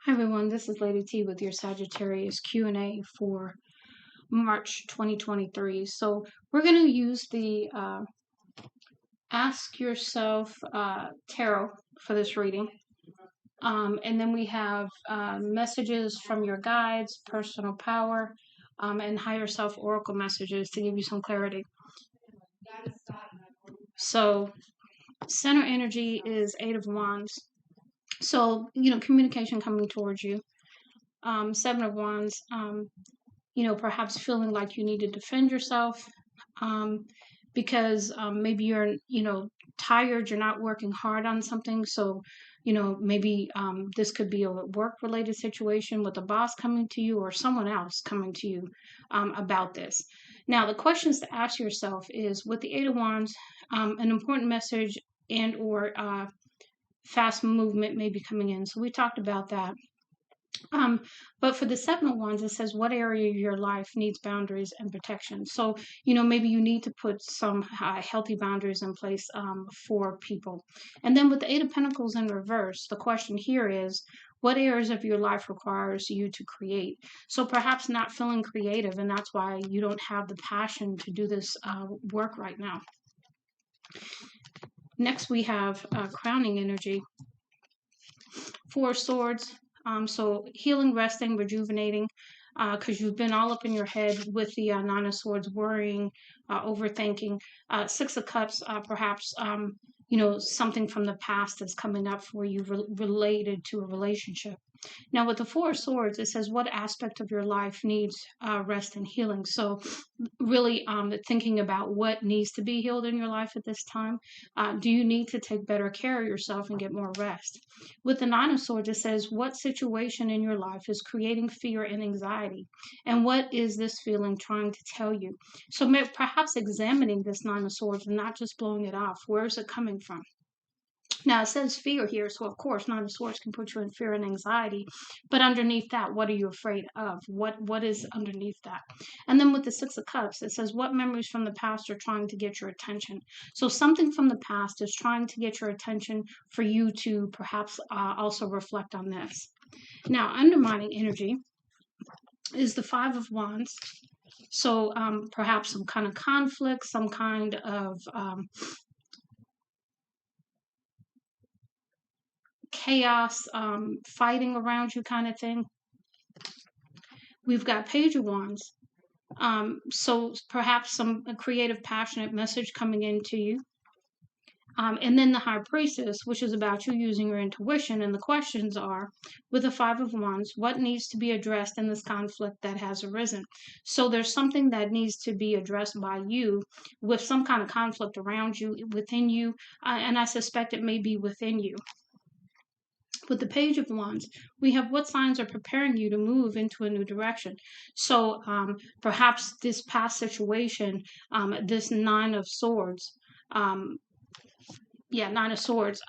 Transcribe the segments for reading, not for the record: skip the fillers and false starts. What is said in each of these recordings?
Hi everyone, this is Lady T with your Sagittarius Q&A for March 2023. So we're going to use the Ask Yourself Tarot for this reading. And then we have messages from your guides, personal power, and higher self oracle messages to give you some clarity. So center energy is Eight of Wands. So, communication coming towards you. Seven of Wands, perhaps feeling like you need to defend yourself because maybe you're, tired, you're not working hard on something. So, maybe this could be a work related situation with a boss coming to you or someone else coming to you about this. Now, the questions to ask yourself is with the Eight of Wands, an important message and or fast movement may be coming in. So we talked about that. But for the Seven of Wands, it says what area of your life needs boundaries and protection. So, maybe you need to put some healthy boundaries in place for people. And then with the Eight of Pentacles in reverse, the question here is, what areas of your life requires you to create? So perhaps not feeling creative, and that's why you don't have the passion to do this work right now. Next, we have crowning energy. Four of Swords. So healing, resting, rejuvenating, because you've been all up in your head with the Nine of Swords, worrying, overthinking. Six of Cups, perhaps, something from the past that's coming up for you related to a relationship. Now, with the Four of Swords, it says what aspect of your life needs rest and healing. So, really thinking about what needs to be healed in your life at this time. Do you need to take better care of yourself and get more rest? With the Nine of Swords, it says what situation in your life is creating fear and anxiety? And what is this feeling trying to tell you? So, perhaps examining this Nine of Swords and not just blowing it off. Where is it coming from? Now it says fear here, so of course Nine of Swords can put you in fear and anxiety. But underneath that, what are you afraid of? What is underneath that? And then with the Six of Cups, it says what memories from the past are trying to get your attention. So something from the past is trying to get your attention for you to perhaps also reflect on this. Now, undermining energy is the Five of Wands. So perhaps some kind of conflict, some kind of chaos, fighting around you kind of thing. We've got Page of Wands. So perhaps some creative, passionate message coming into you. And then the High Priestess, which is about you using your intuition. And the questions are, with the Five of Wands, what needs to be addressed in this conflict that has arisen? So there's something that needs to be addressed by you with some kind of conflict around you, within you. And I suspect it may be within you. With the Page of Wands, we have what signs are preparing you to move into a new direction. So perhaps this past situation, this Nine of Swords, Nine of Swords,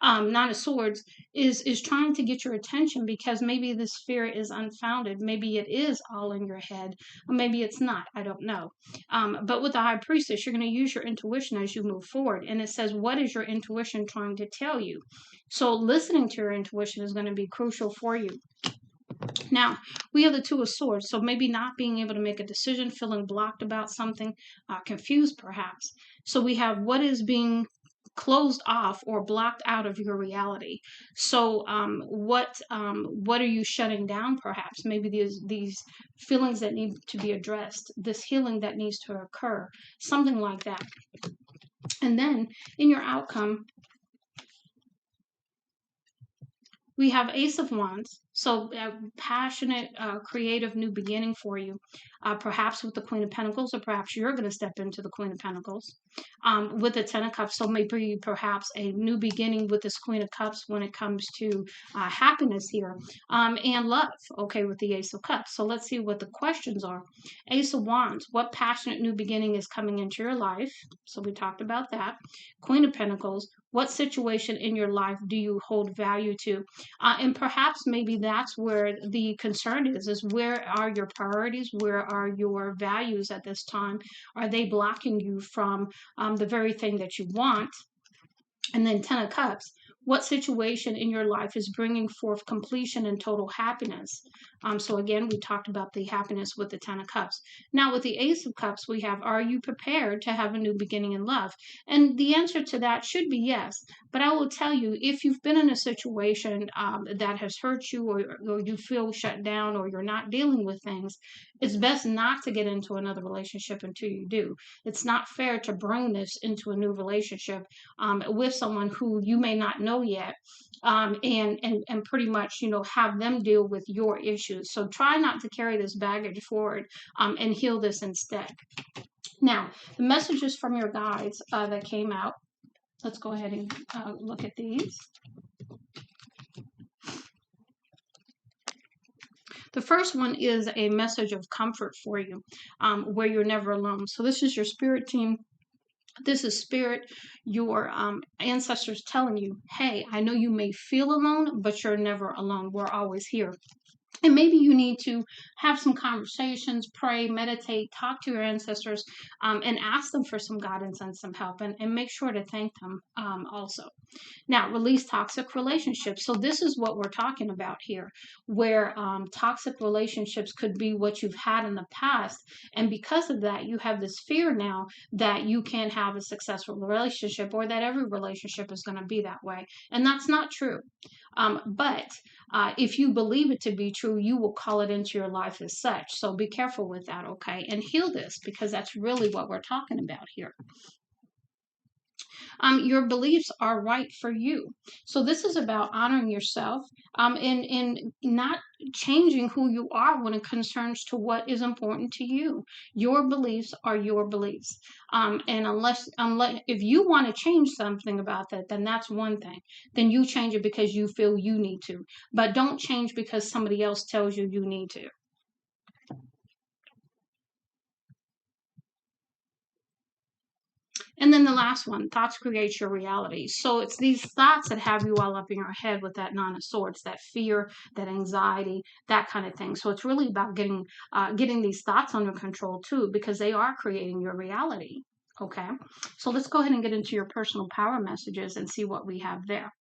Nine of Swords is trying to get your attention because maybe this fear is unfounded. Maybe it is all in your head, or maybe it's not. I don't know. But with the High Priestess, you're going to use your intuition as you move forward. And it says, what is your intuition trying to tell you? So listening to your intuition is going to be crucial for you. Now, we have the Two of Swords, so maybe not being able to make a decision, feeling blocked about something, confused perhaps. So we have what is being closed off or blocked out of your reality. So what are you shutting down perhaps? Maybe these feelings that need to be addressed, this healing that needs to occur, something like that. And then in your outcome, we have Ace of Wands, so passionate, creative new beginning for you, perhaps with the Queen of Pentacles, or perhaps you're going to step into the Queen of Pentacles. With the Ten of Cups, so maybe perhaps a new beginning with this Queen of Cups when it comes to happiness here, and love, okay, with the Ace of Cups. So let's see what the questions are. Ace of Wands, what passionate new beginning is coming into your life? So we talked about that. Queen of Pentacles, what situation in your life do you hold value to? And perhaps maybe that's where the concern is where are your priorities? Where are your values at this time? Are they blocking you from the very thing that you want? And then Ten of Cups, What situation in your life is bringing forth completion and total happiness? So again, we talked about the happiness with the Ten of Cups. Now with the Ace of Cups, we have, are you prepared to have a new beginning in love? And the answer to that should be yes. But I will tell you, if you've been in a situation that has hurt you, or you feel shut down, or you're not dealing with things, it's best not to get into another relationship until you do. It's not fair to bring this into a new relationship with someone who you may not know yet, and pretty much, have them deal with your issues. So try not to carry this baggage forward, and heal this instead. Now, the messages from your guides that came out, let's go ahead and look at these. The first one is a message of comfort for you, where you're never alone. So this is your spirit team. This is spirit, your ancestors telling you, hey, I know you may feel alone, but you're never alone. We're always here. And maybe you need to have some conversations, pray, meditate, talk to your ancestors, and ask them for some guidance and some help, and make sure to thank them also. Now, release toxic relationships. So this is what we're talking about here, where toxic relationships could be what you've had in the past. And because of that, you have this fear now that you can't have a successful relationship, or that every relationship is going to be that way. And that's not true. But if you believe it to be true, you will call it into your life as such. So be careful with that, okay? And heal this, because that's really what we're talking about here. Your beliefs are right for you. So this is about honoring yourself, and not changing who you are when it concerns to what is important to you. Your beliefs are your beliefs. And unless if you want to change something about that, then that's one thing. Then you change it because you feel you need to. But don't change because somebody else tells you you need to. And then the last one, thoughts create your reality. So it's these thoughts that have you all up in your head with that Nine of Swords, that fear, that anxiety, that kind of thing. So it's really about getting these thoughts under control too, because they are creating your reality. Okay, so let's go ahead and get into your personal power messages and see what we have there.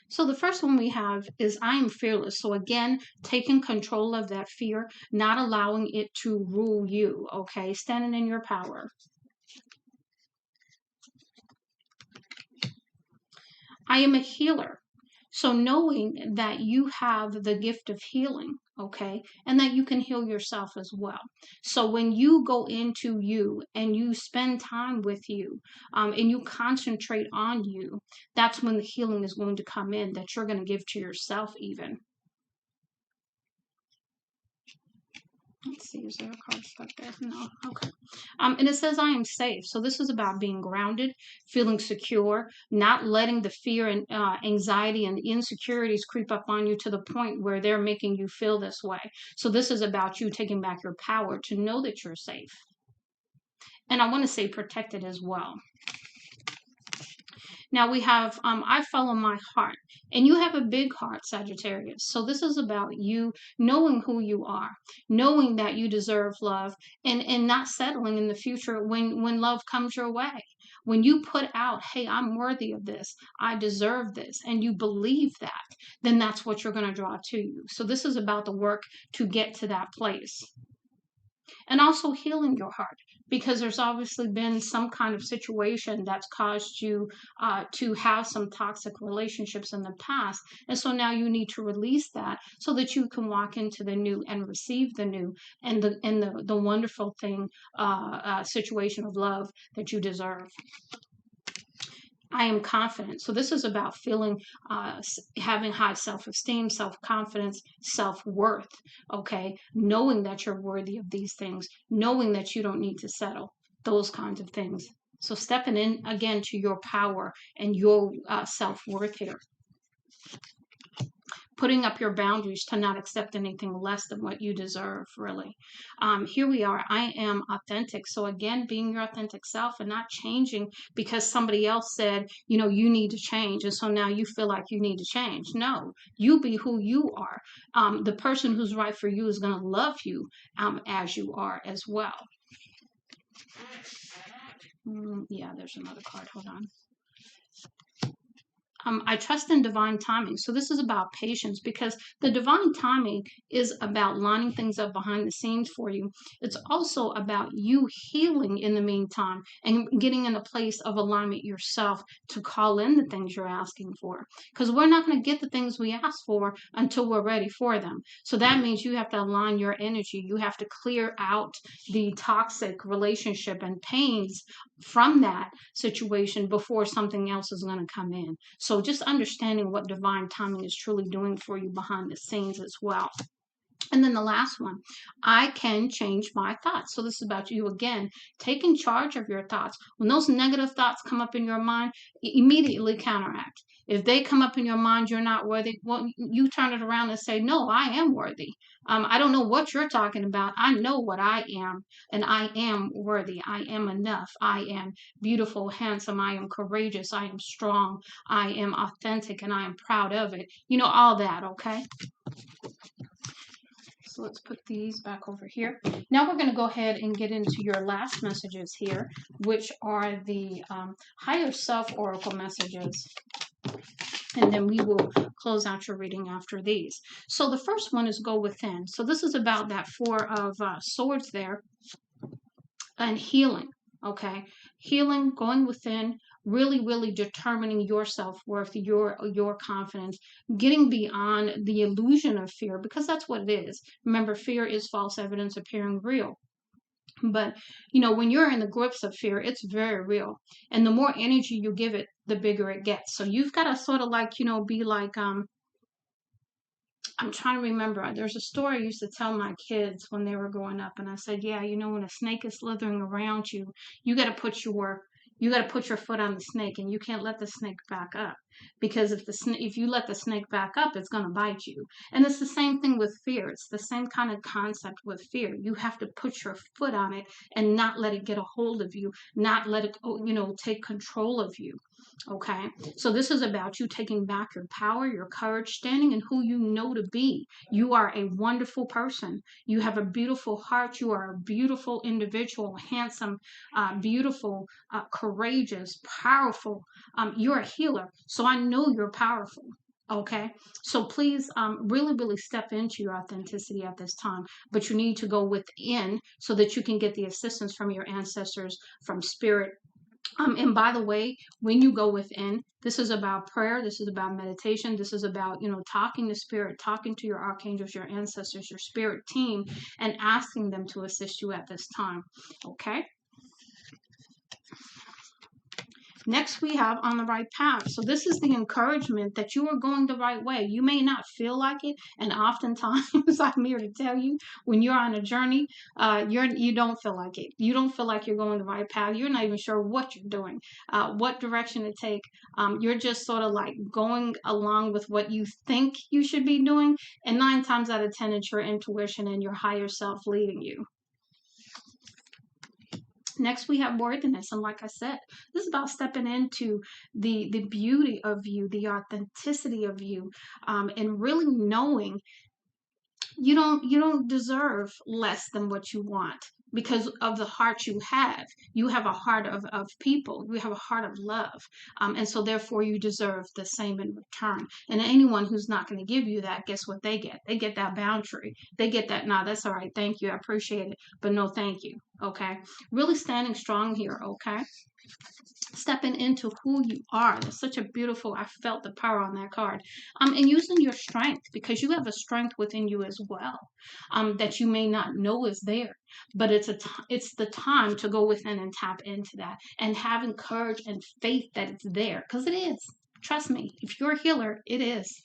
So the first one we have is I am fearless. So again, taking control of that fear, not allowing it to rule you, okay? Standing in your power. I am a healer. So knowing that you have the gift of healing, okay, and that you can heal yourself as well. So when you go into you and you spend time with you, and you concentrate on you, that's when the healing is going to come in, that you're going to give to yourself even. Let's see, is there a card stuck there? No, okay. And it says, I am safe. So this is about being grounded, feeling secure, not letting the fear and anxiety and insecurities creep up on you to the point where they're making you feel this way. So this is about you taking back your power to know that you're safe. And I want to say protected as well. Now we have, I follow my heart. And you have a big heart, Sagittarius. So this is about you knowing who you are, knowing that you deserve love, and not settling in the future when love comes your way. When you put out, hey, I'm worthy of this, I deserve this, and you believe that, then that's what you're going to draw to you. So this is about the work to get to that place. And also healing your heart, because there's obviously been some kind of situation that's caused you to have some toxic relationships in the past. And so now you need to release that so that you can walk into the new and receive the new, and the wonderful thing, situation of love that you deserve. I am confident. So this is about feeling, having high self-esteem, self-confidence, self-worth, okay? Knowing that you're worthy of these things, knowing that you don't need to settle, those kinds of things. So stepping in again to your power and your self-worth here. putting up your boundaries to not accept anything less than what you deserve, really. Here we are. I am authentic. So again, being your authentic self and not changing because somebody else said, you know, you need to change. And so now you feel like you need to change. No, you be who you are. The person who's right for you is going to love you as you are as well. Yeah, there's another card. Hold on. I trust in divine timing. So this is about patience, because the divine timing is about lining things up behind the scenes for you. It's also about you healing in the meantime and getting in a place of alignment yourself to call in the things you're asking for. Because we're not going to get the things we ask for until we're ready for them. So that means you have to align your energy. You have to clear out the toxic relationship and pains from that situation before something else is going to come in. So just understanding what divine timing is truly doing for you behind the scenes as well. And then the last one, I can change my thoughts. So this is about you again, taking charge of your thoughts. When those negative thoughts come up in your mind, immediately counteract. If they come up in your mind, you're not worthy, well, you turn it around and say, no, I am worthy. I don't know what you're talking about. I know what I am, and I am worthy. I am enough. I am beautiful, handsome. I am courageous. I am strong. I am authentic, and I am proud of it. You know, all that, okay? So let's put these back over here. Now we're going to go ahead and get into your last messages here, which are the higher self oracle messages. And then we will close out your reading after these. So the first one is go within. So this is about that Four of Swords there and healing. Okay, healing, going within, really determining your self-worth, your confidence, getting beyond the illusion of fear, because that's what it is. Remember, fear is false evidence appearing real. But you know, when you're in the grips of fear, it's very real, and the more energy you give it, the bigger it gets. So you've got to sort of like, you know, be like I'm trying to remember. There's a story I used to tell my kids when they were growing up, and I said, yeah, you know, when a snake is slithering around you, you got to put your foot on the snake, and you can't let the snake back up, because if you let the snake back up, it's going to bite you. And it's the same thing with fear. It's the same kind of concept with fear. You have to put your foot on it and not let it get a hold of you, not let it, you know, take control of you. Okay, so this is about you taking back your power, your courage, standing in who you know to be. You are a wonderful person. You have a beautiful heart. You are a beautiful individual, handsome, beautiful, courageous, powerful. You're a healer. So I know you're powerful. Okay, so please really step into your authenticity at this time, but you need to go within so that you can get the assistance from your ancestors, from spirit. And by the way, when you go within, this is about prayer, this is about meditation, this is about, you know, talking to spirit, talking to your archangels, your ancestors, your spirit team, and asking them to assist you at this time. Okay? Next, we have on the right path. So this is the encouragement that you are going the right way. You may not feel like it, and oftentimes I'm here to tell you, when you're on a journey, you don't feel like it. You don't feel like you're going the right path. You're not even sure what you're doing, what direction to take. You're just sort of like going along with what you think you should be doing, and 9 times out of 10, it's your intuition and your higher self leading you. Next, we have worthiness. And like I said, this is about stepping into the beauty of you, the authenticity of you, and really knowing you don't deserve less than what you want, because of the heart you have. You have a heart of people. You have a heart of love. And so therefore you deserve the same in return. And anyone who's not going to give you that, guess what they get? They get that boundary. They get that, nah, that's all right. Thank you. I appreciate it. But no, thank you. Okay. Really standing strong here. Okay. Stepping into who you are. That's such a beautiful, I felt the power on that card. And using your strength, because you have a strength within you as well, that you may not know is there, but it's the time to go within and tap into that, and having courage and faith that it's there, because it is. Trust me, if you're a healer, it is.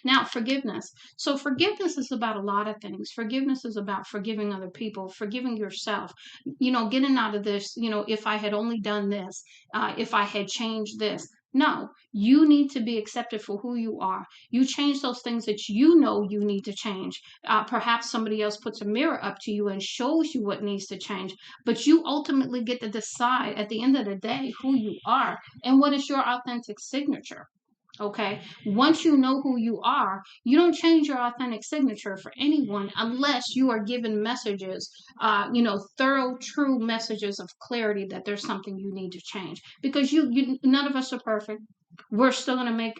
Now, forgiveness. So forgiveness is about a lot of things. Forgiveness is about forgiving other people, forgiving yourself, you know, getting out of this, you know, if I had only done this, if I had changed this. No, you need to be accepted for who you are. You change those things that you know you need to change. Perhaps somebody else puts a mirror up to you and shows you what needs to change, but you ultimately get to decide at the end of the day who you are and what is your authentic signature. Okay. Once you know who you are, you don't change your authentic signature for anyone unless you are given messages, thorough, true messages of clarity that there's something you need to change. Because none of us are perfect. We're still going to make,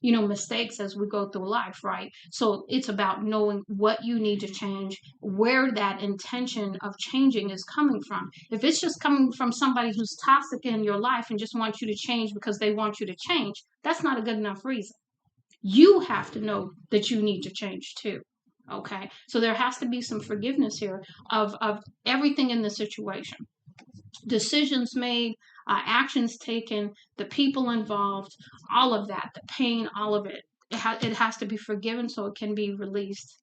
mistakes as we go through life, right? So it's about knowing what you need to change, where that intention of changing is coming from. If it's just coming from somebody who's toxic in your life and just wants you to change because they want you to change, that's not a good enough reason. You have to know that you need to change too. Okay. So there has to be some forgiveness here of everything in the situation. Decisions made, actions taken, the people involved, all of that, the pain, all of it. It has to be forgiven so it can be released.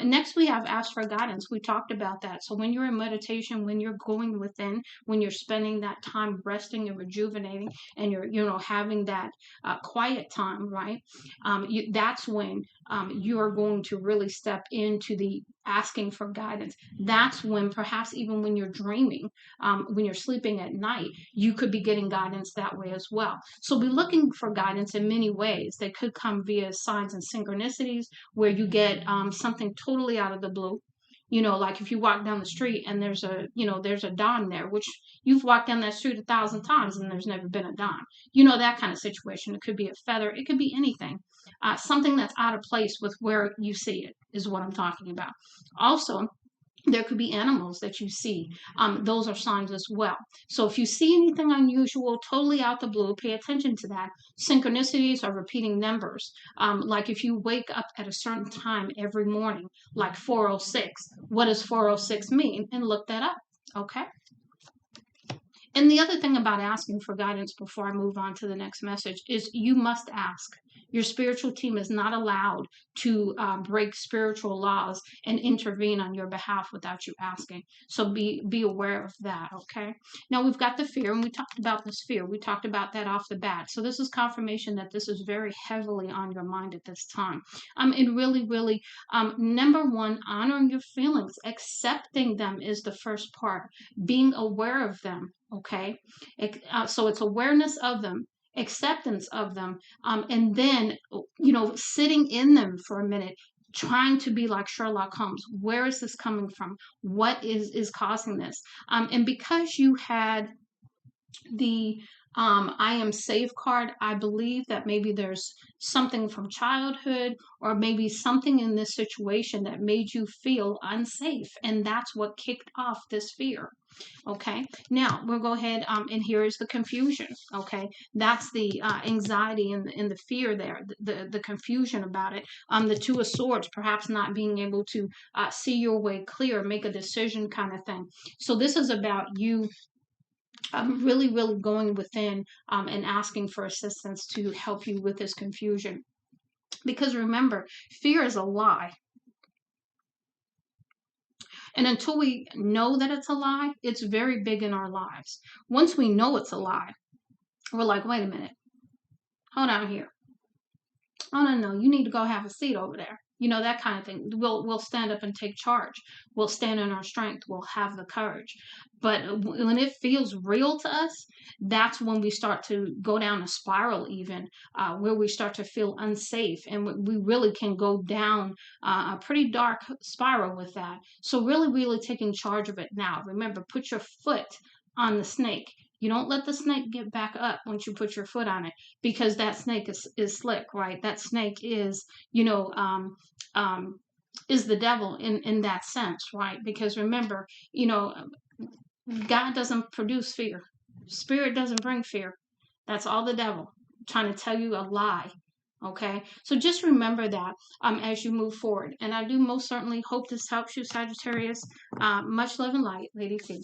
Next, we have asked for guidance. We talked about that. So when you're in meditation, when you're going within, when you're spending that time resting and rejuvenating, and you're having that quiet time, right? That's when you are going to really step into the asking for guidance. That's when, perhaps even when you're dreaming, when you're sleeping at night, you could be getting guidance that way as well. So be looking for guidance in many ways. They could come via signs and synchronicities, where you get something totally out of the blue. Like if you walk down the street and there's a Don there, which you've walked down that street 1,000 times and there's never been a Don. That kind of situation. It could be a feather. It could be anything. Something that's out of place with where you see it is what I'm talking about. Also, there could be animals that you see. Those are signs as well. So if you see anything unusual, totally out the blue, pay attention to that. Synchronicities are repeating numbers. Like if you wake up at a certain time every morning, like 4:06, what does 4:06 mean? And look that up. Okay. And the other thing about asking for guidance before I move on to the next message is you must ask. Your spiritual team is not allowed to break spiritual laws and intervene on your behalf without you asking. So be aware of that, okay? Now we've got the fear, and we talked about this fear. We talked about that off the bat. So this is confirmation that this is very heavily on your mind at this time. And really, really, number one, honoring your feelings, accepting them is the first part. Being aware of them, okay? So it's awareness of them, acceptance of them, and then sitting in them for a minute, trying to be like Sherlock Holmes. Where is this coming from? What is causing this? And because you had the I am safe card, I believe that maybe there's something from childhood, or maybe something in this situation that made you feel unsafe, and that's what kicked off this fear. Okay, now we'll go ahead, and here is the confusion. Okay, that's the anxiety and the fear there, the confusion about it. The Two of Swords, perhaps not being able to see your way clear, make a decision kind of thing. So this is about you really, really going within, and asking for assistance to help you with this confusion. Because remember, fear is a lie. And until we know that it's a lie, it's very big in our lives. Once we know it's a lie, we're like, wait a minute, hold on here. Oh, no, you need to go have a seat over there. That kind of thing. We'll stand up and take charge. We'll stand in our strength. We'll have the courage. But when it feels real to us, that's when we start to go down a spiral, even where we start to feel unsafe, and we really can go down a pretty dark spiral with that. So really, really taking charge of it now. Remember, put your foot on the snake. You don't let the snake get back up once you put your foot on it, because that snake is slick, right? That snake is, is the devil in that sense, right? Because remember, God doesn't produce fear. Spirit doesn't bring fear. That's all the devil trying to tell you a lie. Okay, so just remember that as you move forward. And I do most certainly hope this helps you, Sagittarius. Much love and light, Lady T.